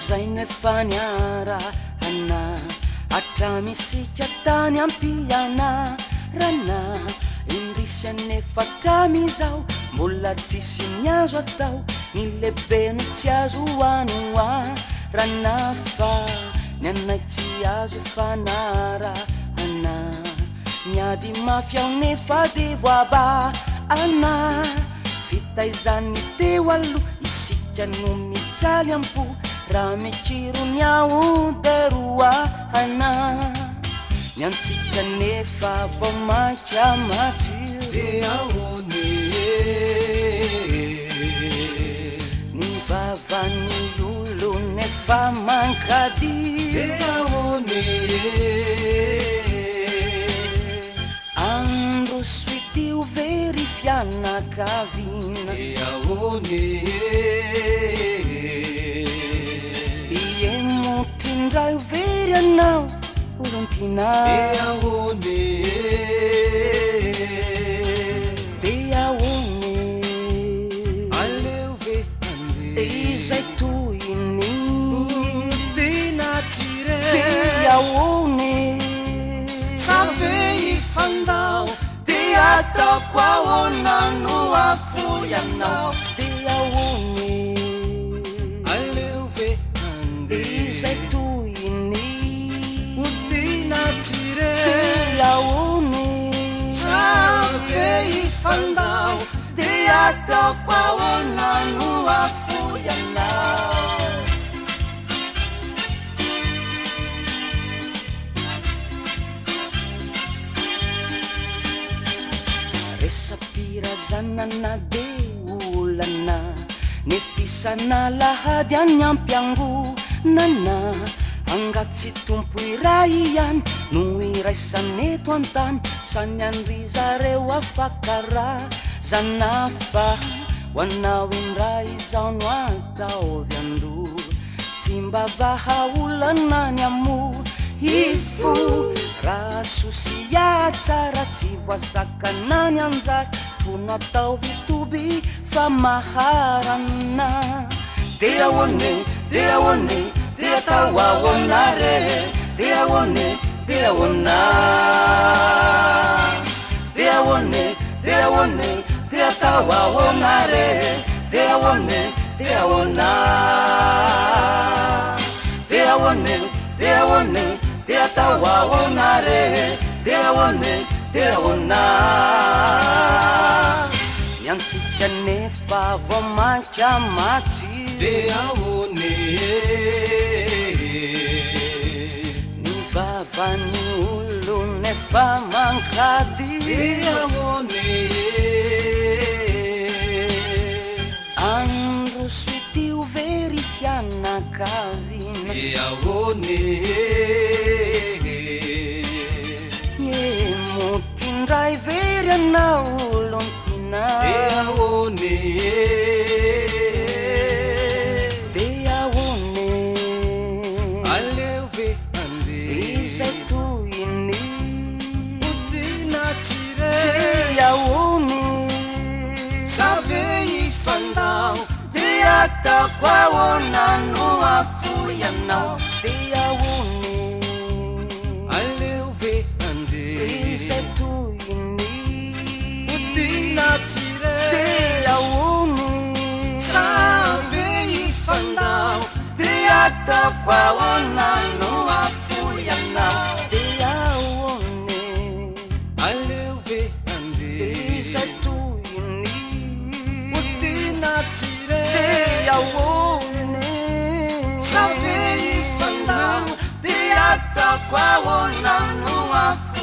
zay nefa niarahana hatramisika tany ampianarana indrisy anefa tramizao mbola tsisy niazo atao ny lehibe no tsy azo anoarana fa ny anay tsy azo fanarahana miady mafy ao nefa de voabahana fitaizany teo aloha isika no mijaly ampo raha mikirony ao deroahana ny antsika nefa vao maika matsiro de ahony ny vavany olo nefa mankadio de ahony andro soitio very fianakavina de ahony iemotindray very anao olontina de ahony de ahony aleo ve ande izay toyny tina tsire de ahony save ifandao de ataoko ahoana no afoianao de ahony aleo ve ande izay toyny tina tsire de ahony save ifandao de ataoko ahoana no afoianao resapirazanana de olana nefisana lahady any ampiangonana angatsy tompo iray ihany no iraisaneto antany sany andry zareo afakarazana fa hoanao indray zao no ataovy andoro tsy mba vahaolana ny amoro ifo raha sosiatsara tsy voasakana ny anjara fono atao vitoby fa maharana de ahony de ahony de atao ahoana re de ahony de ahona de ahony de ahony de atao ahoana re de ahony de ahona de ahony de ahony de atao ahoana re de ahony de ahona ny antsika nefa vao maika matsiro de ahony ny vavany olo nefa mankadio de ahony andro soitio very fianakavina de ahony iemotindray very anao olontina de ahony de ahony aleo ve ande izay toyny tina tsire de ahony save ifandao de ataoko ahoana no afoianao de ahony aleo ve ande izay toyny tina tsire de ahony save ifandao de ataoko ahoana no afoianao de ahony aleo ve ande izay toyny tina tsire de ahony save ifandao de ataoko ahoana no afoianao